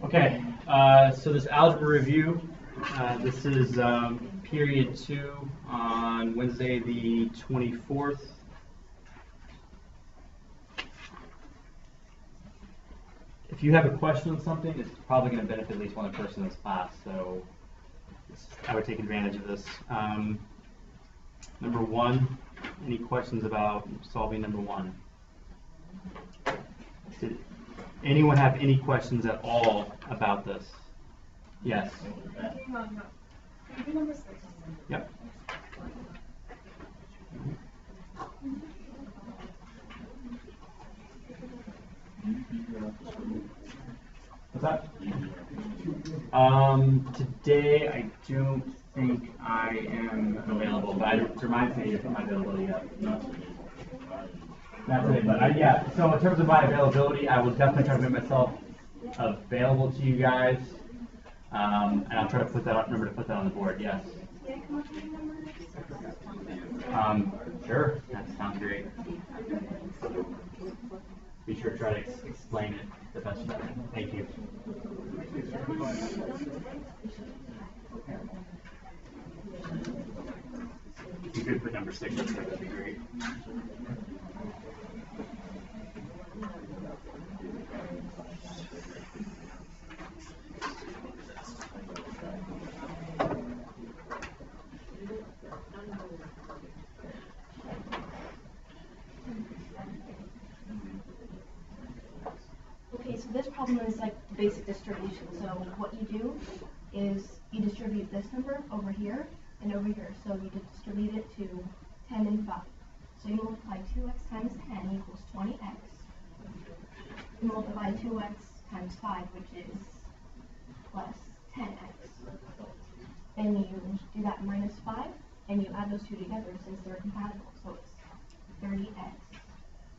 Okay, so this algebra review, this is period 2 on Wednesday the 24th. If you have a question on something, it's probably going to benefit at least one person in this class, so I would take advantage of this. Number 1, any questions about solving number 1? Did anyone have any questions at all about this? Yes. Yep. What's that? Today I don't think I am available, but it reminds me of my availability up. That's it, but yeah, so in terms of my availability, I will definitely try to make myself available to you guys, and I'll try to put that remember to put that on the board, yes. Sure, that sounds great. Be sure to try to explain it the best you can. Thank you. If you could put number 6 up there, that'd be great. Okay, so this problem is like basic distribution. So what you do is you distribute this number over here and over here. So you distribute it to 10 and 5. So you multiply 2x times 10 equals 20x. You multiply 2x times 5, which is plus 10x. Then you do that minus 5, and you add those two together since they're compatible. So it's 30x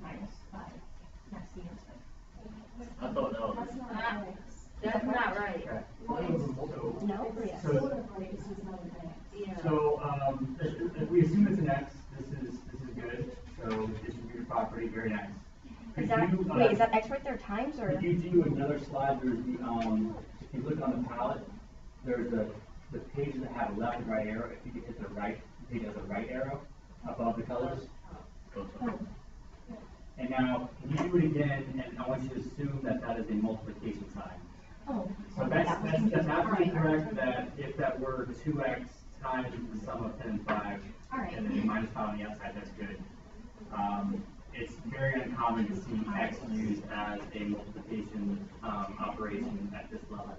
minus 5. That's the answer. I thought that was. That's not right. No? Yes. So if we assume it's an X, this is good. So distributed property, very nice. Is that, wait, is that X right there times or? If you do another slide, there's the if you look on the palette, there's the pages that have a left and right arrow. If you could hit the right, the page has a right arrow above the colors. And now, can you do it again? And I want you to assume that that is a multiplication sign. Oh. So that's absolutely correct. That if that were 2x times the sum of 10 and 5, and then minus 5 on the outside, that's good. It's very uncommon to see x used as a multiplication operation at this level.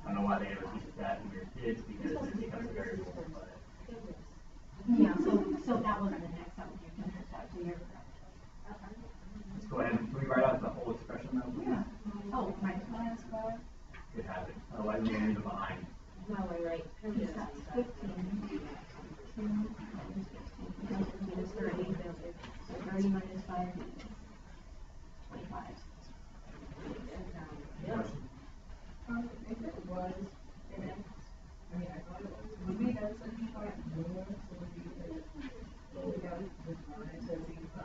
I don't know why they ever teach that in your kids because it becomes a variable. But yeah. So that wasn't an x. That would be an x. So you're correct. Let's go ahead and can we write out the whole expression now? Yeah. Oh, minus 5. Good habit. Otherwise, we're going to leave it behind. No, wait, right. Yes, that's 15. 2 minus 15. Because 15 is 30. So 30 minus 5 is 25. If it was an X, I mean, I thought it was, would we have such a part more, so would be we got this line, so it'd be 5,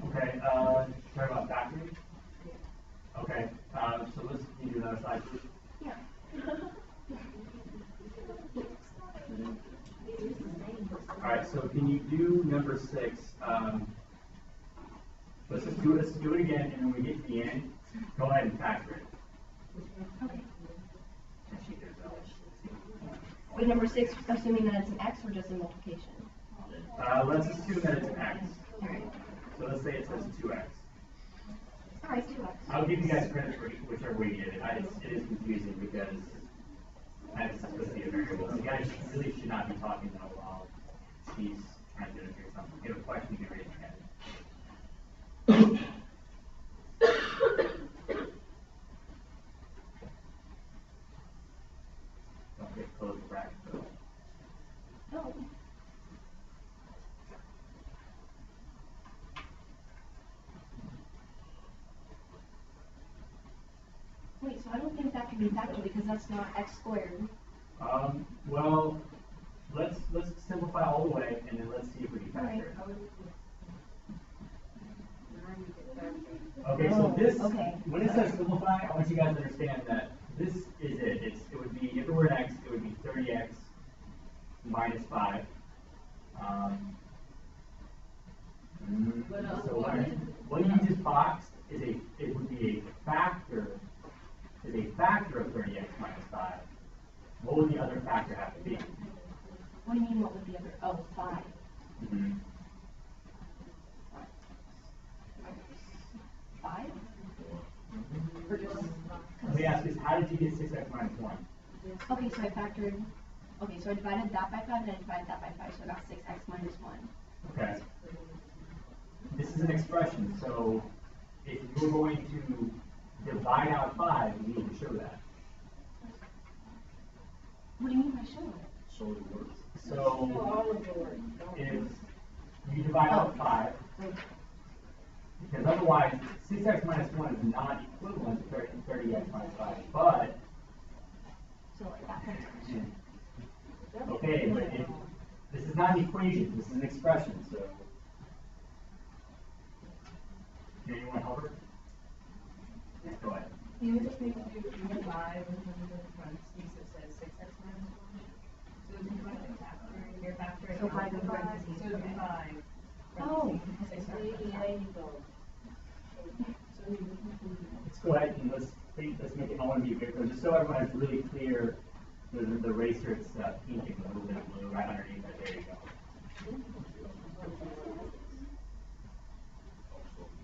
Okay, talk about factoring? Okay, so let's do another slide, please. Yeah. Alright, so can you do number 6? Let's do it again, and when we get to the end, go ahead and factor it. Okay. Wait, number 6, assuming that it's an x or just a multiplication? Let's assume that it's an x. Alright. So let's say it says 2x. Alright, 2x. I'll give you guys credit for whichever way you did it. It is confusing because x is supposed to be a variable. So you guys really should not be talking though while she's trying to demonstrate something. If you have a question, you can raise your hand. Don't get close to bracket though. Oh. Wait, so I don't think that can be factored because that's not x squared. Well, let's simplify all the way, and then let's see if we can factor it. Okay, so this, okay. when it says simplify, I want you guys to understand that this is it. It would be, if it were an x, it would be 30x minus 5. So what you just boxed is it would be a factor of 30x minus 5. What would the other factor have to be? What do you mean, what would the other, oh, 5. Mm-hmm. 5? Or just, Let me ask this, how did you get 6x minus 1? okay, so I factored, okay, so I divided that by 5, and I divided that by 5, so I got 6x minus 1. Okay. This is an expression, so if you're going to divide out 5, you need to show that. What do you mean by show it? So it works. So All of the work. if you divide out 5, because otherwise 6x minus 1 is not equivalent to 30x minus 5, but, So like that kind okay, but this is not an equation, this is an expression, so. Here, you want to help her? Go ahead. You would just need to do 5 and then the parentheses that says 6x minus 1. So if you want to factor, you're factoring So out 5 in 5, parentheses, so it'd be okay. 5. Oh. parentheses, 6x minus 5. Let's go ahead and let's make it, I want to be bigger, just so everyone has really clear, the eraser, it's pink and a little bit of blue right underneath it, there you go.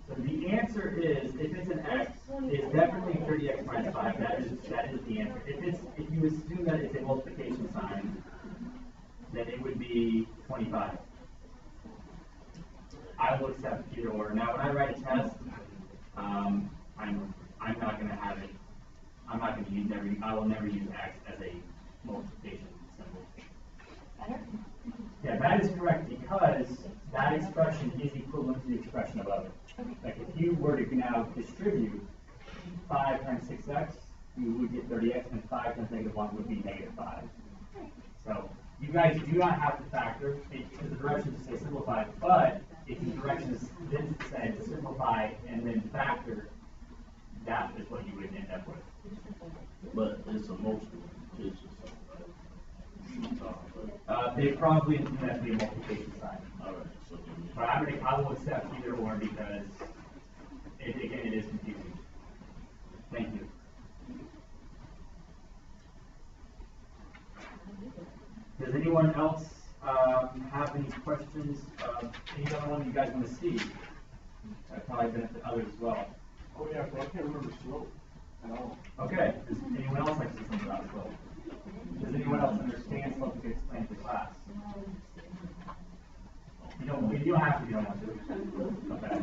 So the answer is, if it's an x, it's definitely 30x minus 5, that is the answer. If you assume that it's a multiplication sign, then it would be 25. I will accept either or. Now when I write a test, I'm not going to have it. I'm not going to use I will never use x as a multiplication symbol. Better? Yeah, that is correct because that expression is equivalent to the expression above it. Like if you were to now distribute 5 times 6x, you would get 30x, and 5 times negative 1 would be negative 5. So you guys do not have to factor because the directions say simplify, but if the directions then said simplify and then factor, that is what you would end up with. But it's a multiplication sign, right? They probably intend that to be a multiplication sign. All right, so then But I will accept either or because, again, it is confusing. Thank you. Does anyone else have any questions? Any other one you guys want to see? That probably benefit others as well. Oh, yeah, so I can't remember slope at all. Okay, does anyone else like to say something about slope? Does anyone else understand slope and can explain to class? You don't have to, you don't want to. Okay.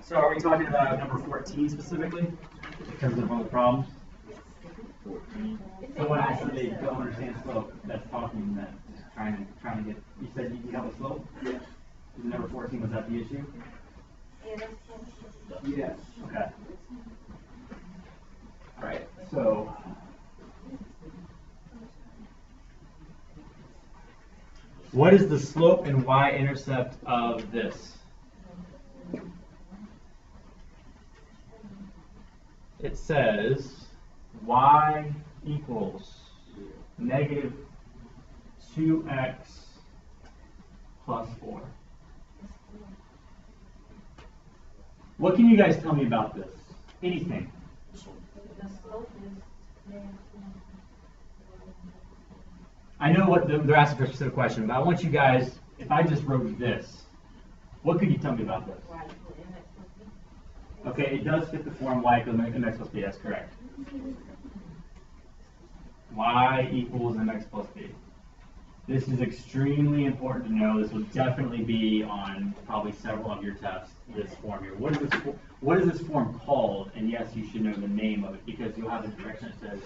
So are we talking about number 14 specifically, in terms of one of the problems? 14. Someone else said they don't understand slope, that's talking that, trying to get, you said you need help with slope? Yes. Number 14, was that the issue? Yes. Okay. All right, so. What is the slope and y-intercept of this? It says y equals negative 2x plus 4. What can you guys tell me about this? Anything? I know what they're asking for a specific question, but I want you guys, if I just wrote this, what could you tell me about this? Okay, it does fit the form y equals mx plus b, that's correct. Y equals mx plus b. This is extremely important to know. This will definitely be on probably several of your tests, this form here. What is this form called? And yes, you should know the name of it because you'll have a direction that says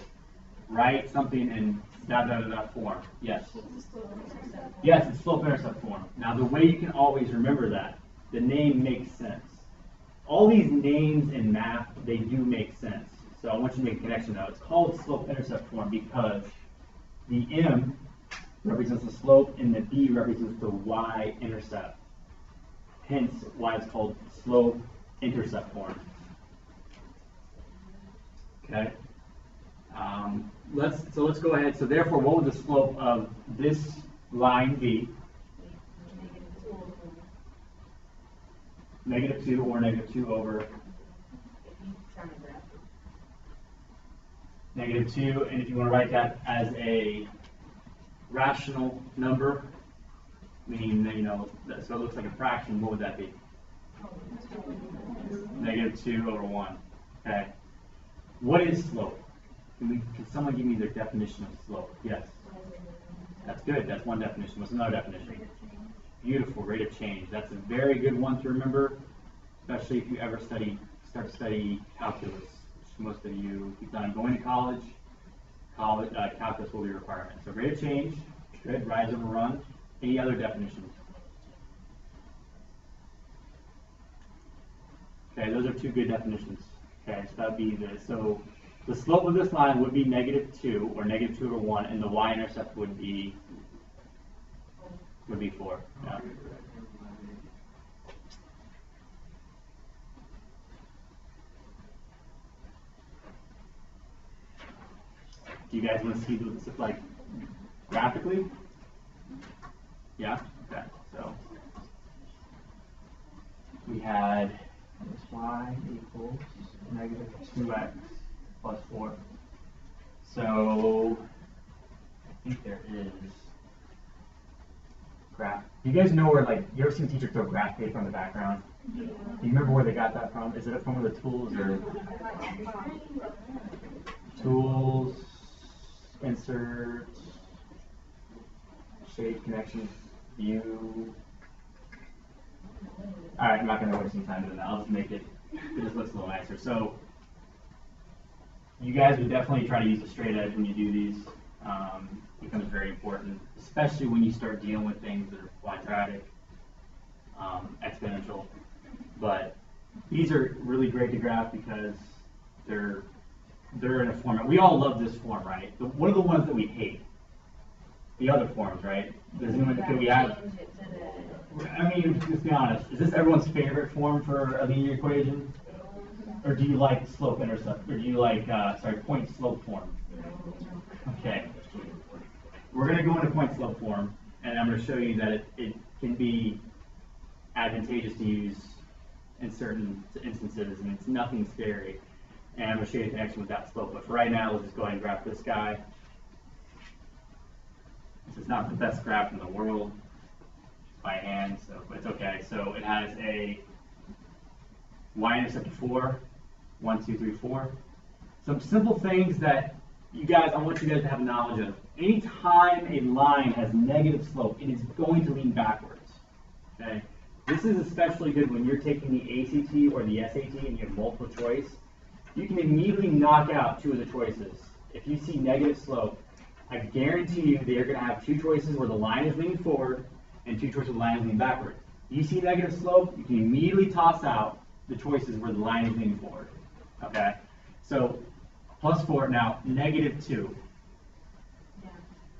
write something in that form. Yes. Yes, it's slope-intercept form. Now the way you can always remember that, the name makes sense. All these names in math, they do make sense. So I want you to make a connection now. It's called slope-intercept form because the m represents the slope, and the b represents the y-intercept. Hence, why it's called slope-intercept form. Okay. Let's go ahead. So therefore, what would the slope of this line be? -2 or -2 over -2. And if you want to write that as a rational number, meaning that, so it looks like a fraction, what would that be? -2 over 1. Okay. What is slope? Can someone give me their definition of slope? Yes. That's good. That's one definition. What's another definition? Beautiful. Rate of change. That's a very good one to remember, especially if you ever start to study calculus, which most of you, if you've done going to college, calculus will be a requirement. So rate of change, good. Rise over run. Any other definitions? Okay, those are two good definitions. Okay, so that would be so the slope of this line would be -2 or -2 over 1, and the y-intercept would be 4. Yeah. Do you guys want to see what this looks like graphically? Yeah? Okay, so we had y equals -2x plus 4. So I think there is graph. Do you guys know where, you ever seen a teacher throw graph paper on the background? Do you remember where they got that from? Is it from one of the tools or tools, insert, shape, connections, view? All right, I'm not going to waste some time doing that. I'll just make it just looks a little nicer. So you guys would definitely try to use a straight edge when you do these. Becomes very important, especially when you start dealing with things that are quadratic, exponential. But these are really great to graph because they're in a format. We all love this form, right? What are the ones that we hate? The other forms, right? Can we have? I mean, let's be honest. Is this everyone's favorite form for a linear equation? Or do you like slope-intercept? Or do you like, point-slope form? Okay. We're going to go into point-slope form, and I'm going to show you that it can be advantageous to use in certain instances, and it's nothing scary. And I'm going to show you the connection with that slope. But for right now, let's just go ahead and graph this guy. This is not the best graph in the world by hand, so it's okay. So it has a y-intercept of 4, 1, 2, 3, 4. Some simple things that I want you guys to have knowledge of. Anytime a line has negative slope, it is going to lean backwards. Okay? This is especially good when you're taking the ACT or the SAT and you have multiple choice. You can immediately knock out 2 of the choices. If you see negative slope, I guarantee you they're going to have 2 choices where the line is leaning forward and 2 choices where the line is leaning backward. You see negative slope, you can immediately toss out the choices where the line is leaning forward. Okay? So plus 4, now -2.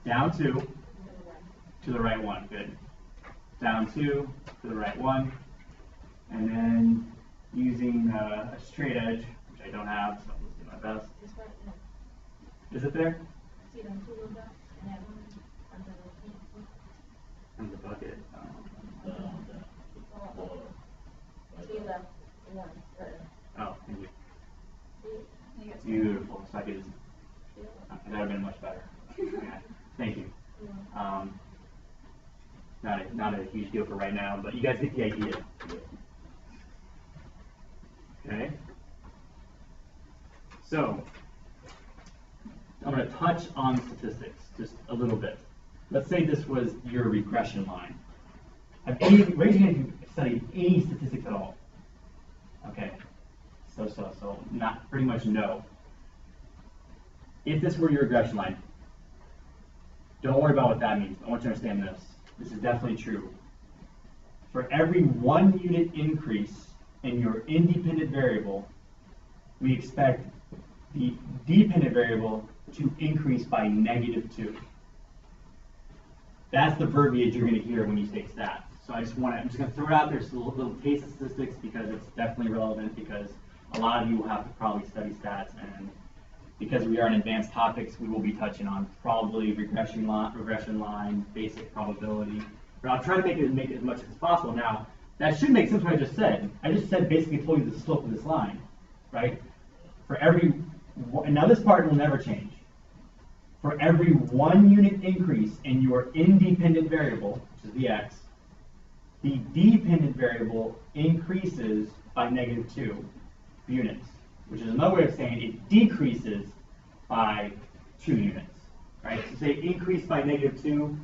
Down 2 to the right 1. Good. Down 2 to the right 1. And then using a straight edge, which I don't have, so let's do my best. Is it there? In the bucket. Oh, thank you. Beautiful. So I could just, that would have been much better. Yeah. Thank you. Not a huge deal for right now, but you guys get the idea. Okay. So I'm going to touch on statistics just a little bit. Let's say this was your regression line. Raise your hand if you've studied any statistics at all. Okay. So not pretty much no. If this were your regression line, don't worry about what that means. I want you to understand this. This is definitely true. For every 1 unit increase in your independent variable, we expect the dependent variable to increase by -2. That's the verbiage you're going to hear when you take stats. So I'm just going to throw it out there, so little taste of statistics, because it's definitely relevant, because a lot of you will have to probably study stats, and because we are in advanced topics, we will be touching on probably regression line, basic probability. But I'll try to make it as much as possible. Now, that should make sense what I just said. I just said basically told you the slope of this line, right? For every, and now this part will never change. For every 1 unit increase in your independent variable, which is the x, the dependent variable increases by -2 units, which is another way of saying it decreases by 2 units, right? So say increase by -2,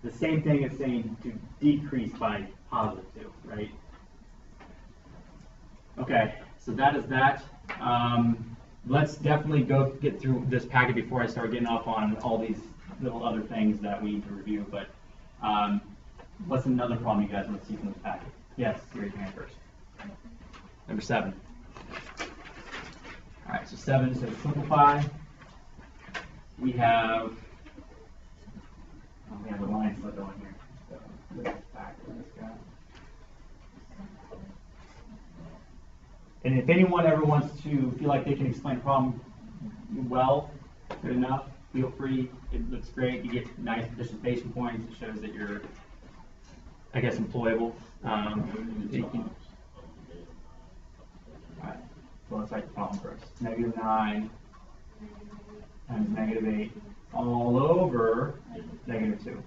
the same thing as saying to decrease by +2, right? Okay, so that is that. Let's definitely go get through this packet before I start getting off on all these little other things that we need to review. But what's another problem you guys want to see from this packet? Yes, raise your hand first. Number 7. All right, so 7 says simplify. We have a line slip on here. So let's back to this guy. And if anyone ever wants to feel like they can explain a problem well, good enough, feel free. It looks great. You get nice participation points. It shows that you're, I guess, employable. You can, all right, so let's write the problem first. -9 times -8 all over -2.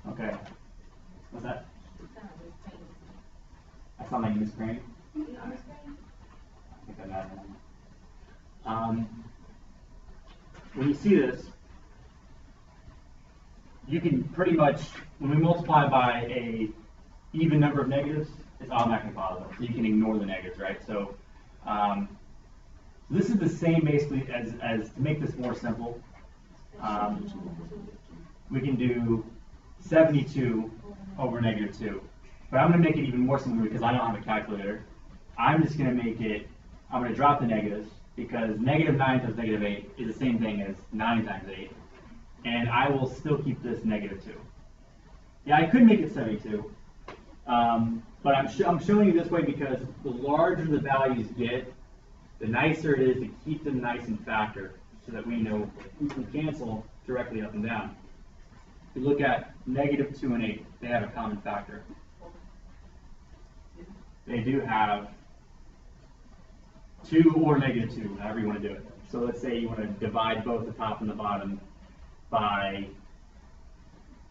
Okay. What's that? I sound like Miss Crane? I think I'm not. When you see this, you can pretty much, when we multiply by a even number of negatives, it's automatically positive. So you can ignore the negatives, right? So this is the same basically as to make this more simple. We can do 72 over -2. But I'm going to make it even more simple because I don't have a calculator. I'm just going to make it, I'm going to drop the negatives because -9 times -8 is the same thing as 9 times 8. And I will still keep this -2. Yeah, I could make it 72. But I'm showing you this way because the larger the values get, the nicer it is to keep them nice and factor so that we know we can cancel directly up and down. If you look at -2 and 8, they have a common factor. They do have 2 or -2, however you want to do it. So let's say you want to divide both the top and the bottom by,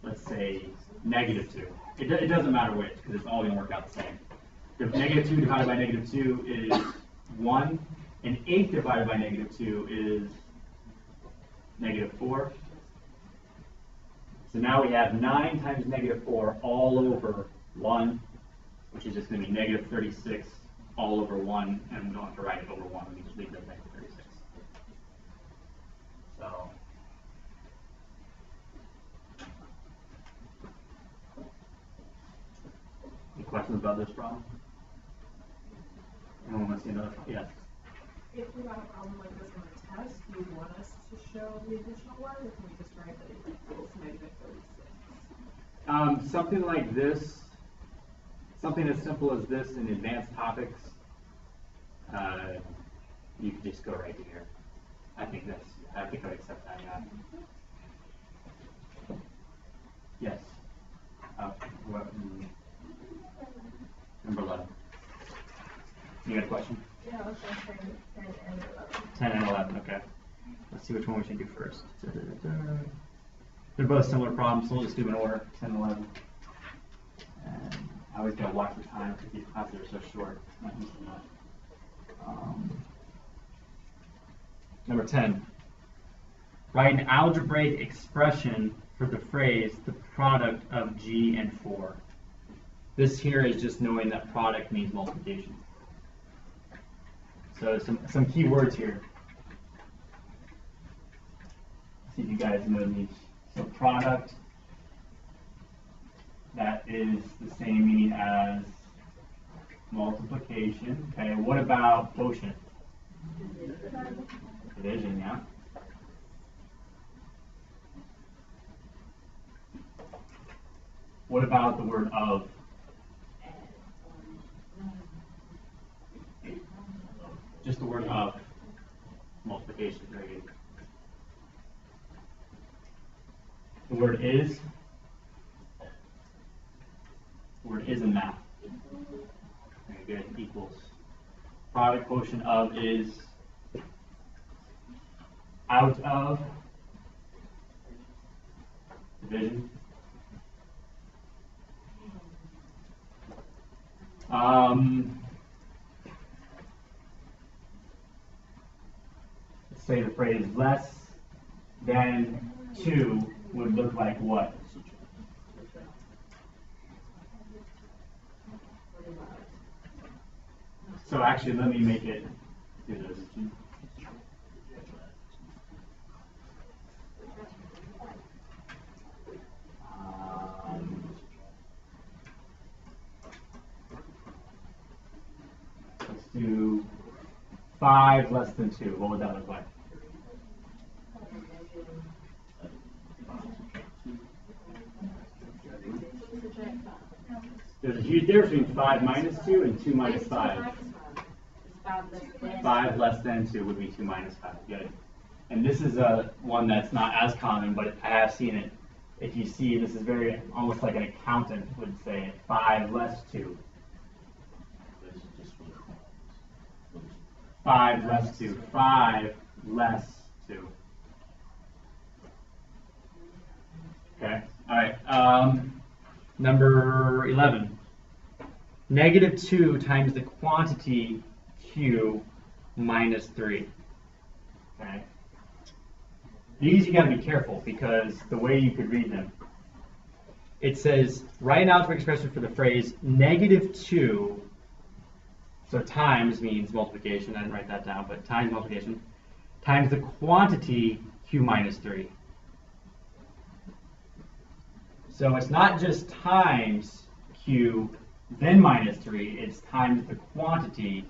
let's say, -2. It doesn't matter which, because it's all going to work out the same. If -2 divided by -2 is 1, and 8 divided by -2 is -4. So now we have 9 times -4 all over 1, which is just going to be -36 all over 1, and we don't have to write it over 1, we can just leave it as -36. So, any questions about this problem? Anyone want to see another problem? Yes? If we got a problem like this on a test, do you want us to show the additional work, or can we just write that it equals -36? Something like this, something as simple as this in advanced topics, you can just go right to here. I think I would accept that, yeah. Yes. Number 11. You got a question? Yeah, let's go 10 and 11. 10 and 11, okay. Let's see which one we should do first. They're both similar problems, so we'll just do them in order, 10 and 11. And I always gotta watch the time because these classes are so short. Not used to that. Number 10. Write an algebraic expression for the phrase the product of G and 4. This here is just knowing that product means multiplication. So some key words here. See if you guys know these. So product, that is the same meaning as multiplication. Okay, what about quotient? Division, yeah. What about the word of? Just the word of multiplication. Very good. The word is. The word is in math. Very good. Equals. Product quotient of is out of division. Let's say the phrase less than 2 would look like what? So actually, let me make it do this. Let's do 5 less than 2. What would that look like? There's a huge difference between 5 minus 2 and 2 minus 5. 5 less than 2 would be 2 minus 5. Good. And this is one that's not as common, but I have seen it. If you see, this is very almost like an accountant would say it. 5 less 2. 5 less 2. 5 less 2. Okay. All right. Number 11. Negative 2 times the quantity Q minus 3. Okay. These you got to be careful because the way you could read them. It says, write an algebraic expression for the phrase negative 2. So times means multiplication. I didn't write that down, but times multiplication. Times the quantity Q minus 3. So it's not just times Q, then minus 3. It's times the quantity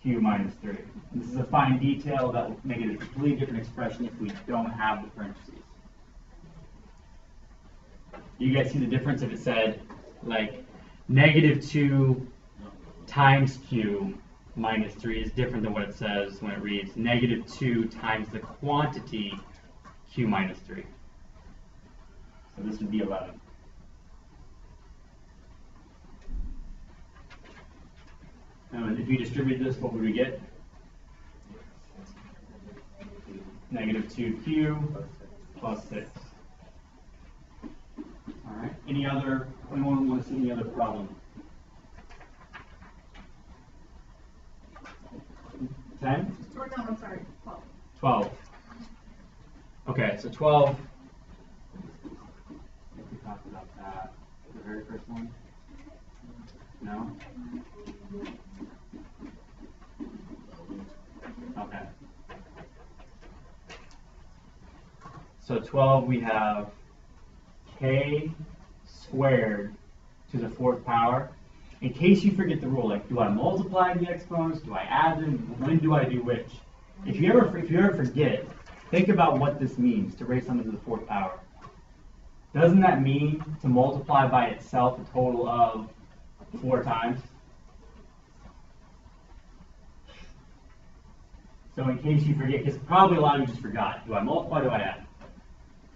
Q minus 3. This is a fine detail that will make it a completely different expression if we don't have the parentheses. You guys see the difference if it said, like, negative 2 times Q minus 3 is different than what it says when it reads negative 2 times the quantity Q minus 3. So this would be 11. And if you distribute this, what would we get? Negative 2Q plus 6. All right. Anyone want to see any other problem? 10? Or no, I'm sorry, 12. 12. Okay, so 12. I think we talked about that. The very first one? No? Okay. So 12 we have k squared to the 4th power. In case you forget the rule, like, do I multiply the exponents? Do I add them? When do I do which? If you ever forget, think about what this means to raise something to the 4th power. Doesn't that mean to multiply by itself a total of 4 times? So in case you forget, because probably a lot of you just forgot, do I multiply, do I add?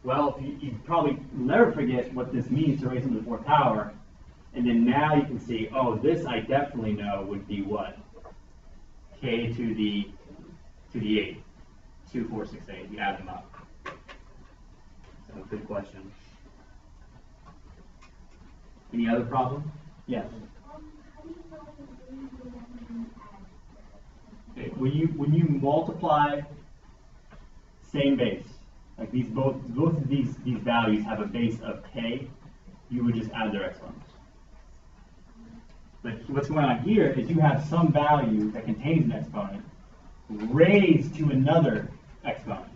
Well, you probably never forget what this means to raise something to the 4th power, and then now you can see, oh, this I definitely know would be what? K to the 8. 2, 4, 6, 8. You add them up. So good question. Any other problem? Yes. Okay. When you multiply same base, like these both of these values have a base of k, you would just add their exponents. But what's going on here is you have some value that contains an exponent raised to another exponent.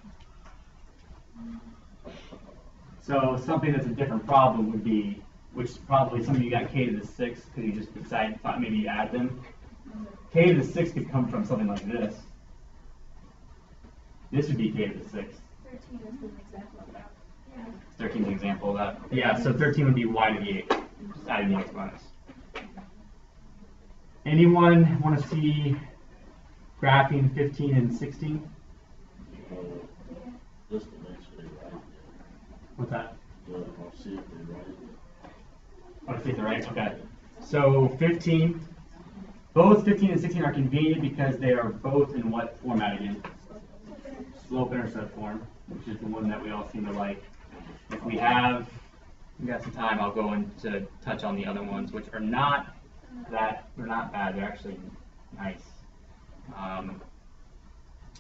So something that's a different problem would be, which probably some of you got k to the 6 because you just decided maybe you add them. K to the 6 could come from something like this. This would be k to the 6. 13 is an example of that. 13 is an example of that. Yeah, so 13 would be y to the 8, just adding the exponents. Anyone want to see graphing 15 and 16? Just to make sure they right. What's that? I'll see if they right. Oh, see if they're right? Okay. So 15, both 15 and 16 are convenient because they are both in what format again? Slope-intercept form, which is the one that we all seem to like. If we got some time, I'll go into touch on the other ones, which are not bad. They're actually nice.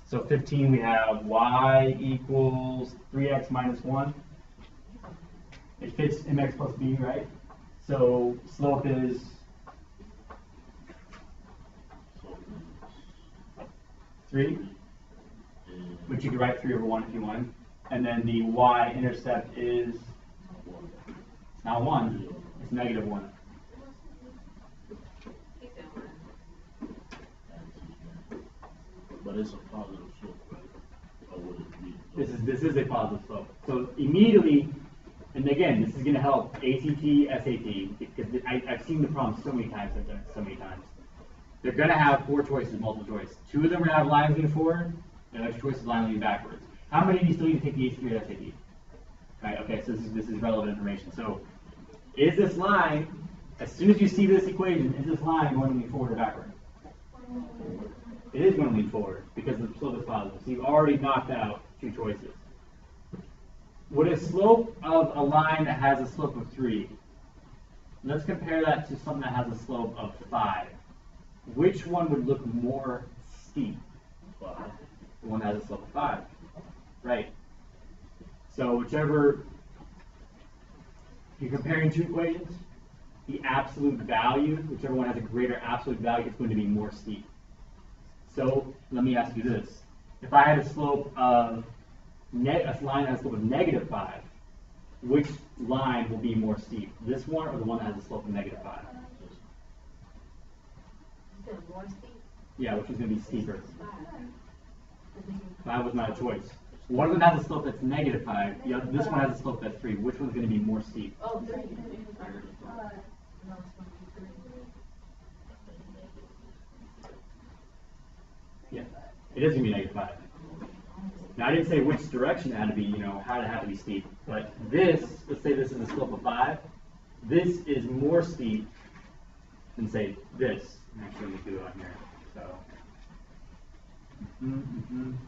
So 15, we have y equals 3x minus 1. It fits mx plus b, right? So slope is 3, which you could write 3 over 1 if you want. And then the y-intercept is not 1, it's negative 1. But it's a positive slope, right? Or would it be? This is a positive slope. So immediately, and again, this is going to help ACT, SAT, because I've seen the problem so many times. I've done it so many times. They're going to have 4 choices, multiple choice. 2 of them are going to have lines leading forward, and the next choice is line leading backwards. How many of you still need to take the ACT or SAT? Right. Okay. So this is relevant information. So, is this line, as soon as you see this equation, is this line going to lean forward or backward? It is going to lean forward because the slope is positive. So you've already knocked out 2 choices. Would a slope of a line that has a slope of 3, let's compare that to something that has a slope of 5. Which one would look more steep? The one that has a slope of 5. Right. So whichever, you're comparing 2 equations, the absolute value, whichever one has a greater absolute value, is going to be more steep. So let me ask you this. If I had a slope of, a line that has a slope of negative 5, which line will be more steep? This one or the one that has a slope of negative 5? More steep? Yeah, which is going to be steeper? 5 was not a choice. One of them has a slope that's negative 5. This one has a slope that's 3. Which one's going to be more steep? Oh, 3. Yeah, it is going to be negative 5. Now, I didn't say which direction it had to be, how it had to be steep. But this, let's say this is a slope of 5. This is more steep than, say, this. Actually, let me do it on here. So,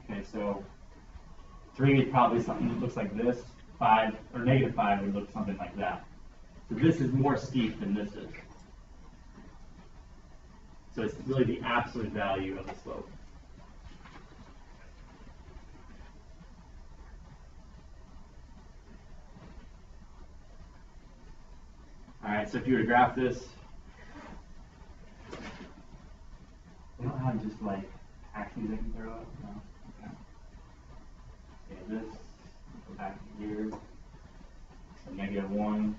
okay, so 3 is probably something that looks like this. 5, or negative 5 would look something like that. So this is more steep than this is. So it's really the absolute value of the slope. All right, so if you were to graph this, we don't have just like axes I can throw up. No. Okay. Okay, this, go back to here. So negative 1.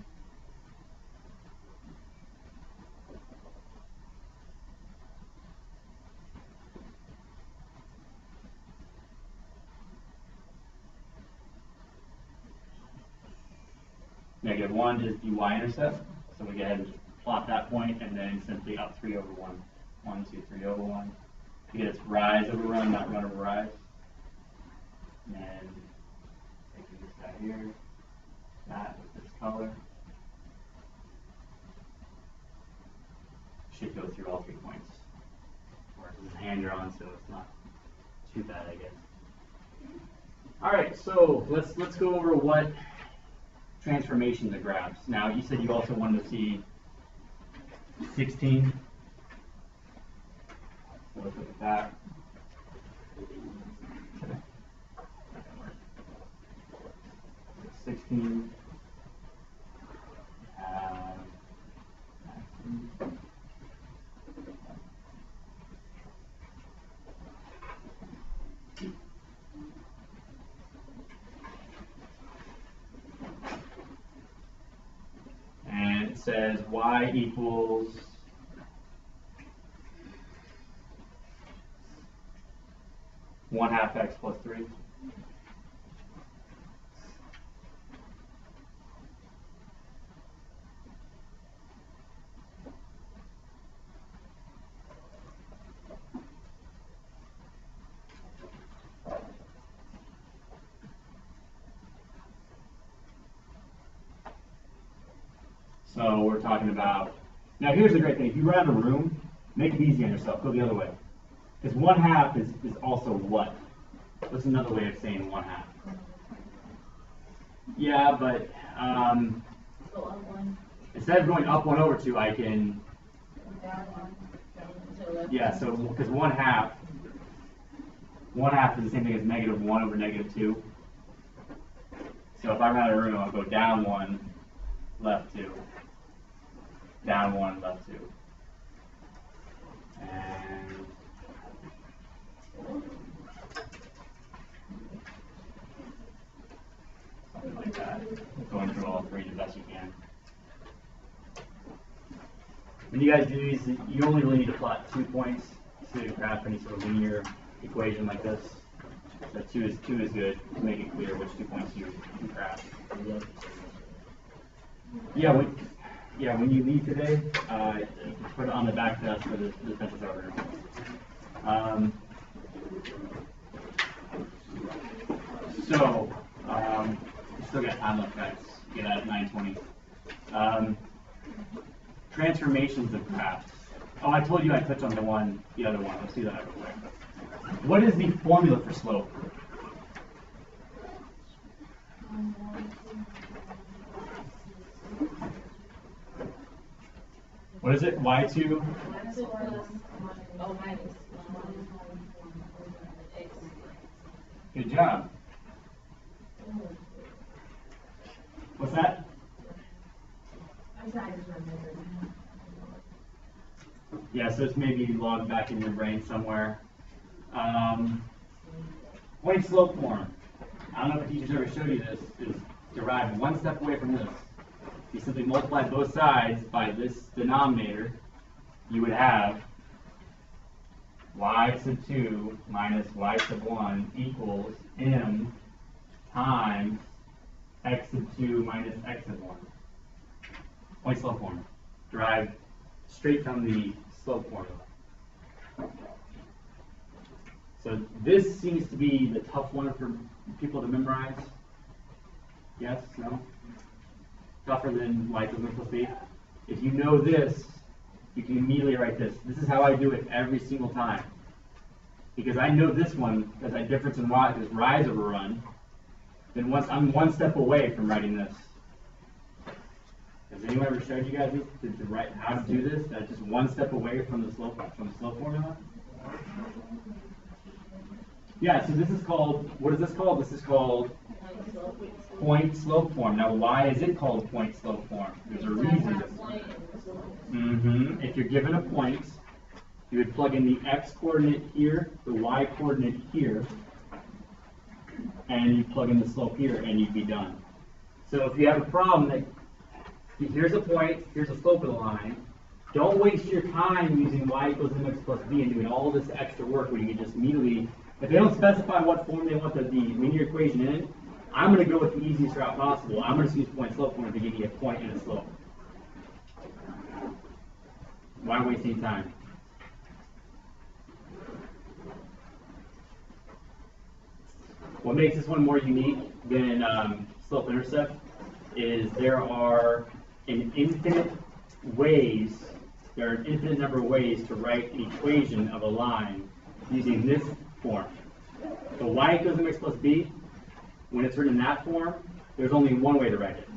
Negative 1 is the y-intercept. So we go ahead and just plot that point and then simply up 3 over 1. 1, 2, 3 over 1. To get its rise over run, not run over rise. And then taking this guy here, that with this color. Should go through all 3 points. Or this is hand drawn, so it's not too bad, I guess. All right, so let's go over what transformations it grabs. Now, you said you also wanted to see 16. So let's look at that. Okay. 16. And it says y equals 1/2 x plus 3. So we're talking about, now here's the great thing, if you run a room, make it easy on yourself, go the other way. Because 1/2 is also what? What's another way of saying 1/2? Yeah, but Go up one, instead of going up 1 over 2, I can, down one, to the left. yeah, so because 1/2 is the same thing as -1 over -2. So if I run out of room, I'll go down 1, left 2, down 1, left 2. And something like that. Going through all three the best you can. When you guys do these, you only really need to plot 2 points to graph any sort of linear equation like this. So 2 is good to make it clear which 2 points you graph. Yeah, when you leave today, you can put it on the back desk for the pencils over. We still got time left, guys. Get out at 9:20. Transformations of graphs. Oh, I told you I'd touch on the other one. Let's see that real quick. What is the formula for slope? What is it? Y2? Minus. X. Good job. What's that? I'm sorry, I just remembered. Yeah, so it's maybe logged back in your brain somewhere. Point slope form. I don't know if the teachers ever showed you this, is derived one step away from this. You simply multiply both sides by this denominator, you would have y sub 2 minus y sub 1 equals m times x sub 2 minus x sub 1. Point slope form. Derived straight from the slope formula. So this seems to be the tough one for people to memorize. Yes? No? Tougher than y equals m plus b? If you know this, you can immediately write this. This is how I do it every single time. Because I know this one, as that difference in y is rise over run, then once I'm one step away from writing this. Has anyone ever showed you guys to write how to do this? That's just one step away from the slope formula? Yeah, so this is called, what is this called? This is called point slope form. Now, why is it called point slope form? There's a reason. If you're given a point, you would plug in the x coordinate here, the y coordinate here, and you plug in the slope here, and you'd be done. So if you have a problem that here's a point, here's a slope of the line, don't waste your time using y equals mx plus b and doing all this extra work where you can just immediately, if they don't specify what form they want the linear equation in, I'm going to go with the easiest route possible. I'm going to use point slope form to give me a point and a slope. Why waste any time? What makes this one more unique than slope intercept is there are an infinite number of ways to write an equation of a line using this form. So y equals mx plus b, when it's written in that form, there's only one way to write it.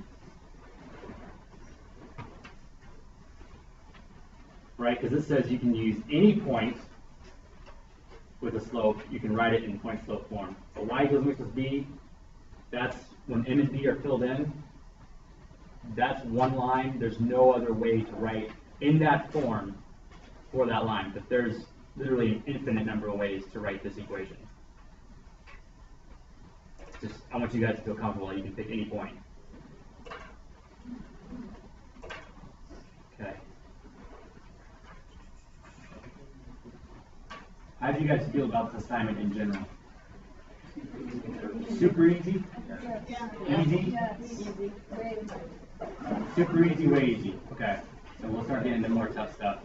Right? Because this says you can use any point with a slope, you can write it in point slope form. But y equals mx plus b, that's when m and b are filled in, that's one line. There's no other way to write in that form for that line. But there's literally an infinite number of ways to write this equation. Just, I want you guys to feel comfortable. You can pick any point. Okay. How do you guys feel about this assignment in general? Super easy? Easy? Super easy, way easy. Okay. So we'll start getting into more tough stuff.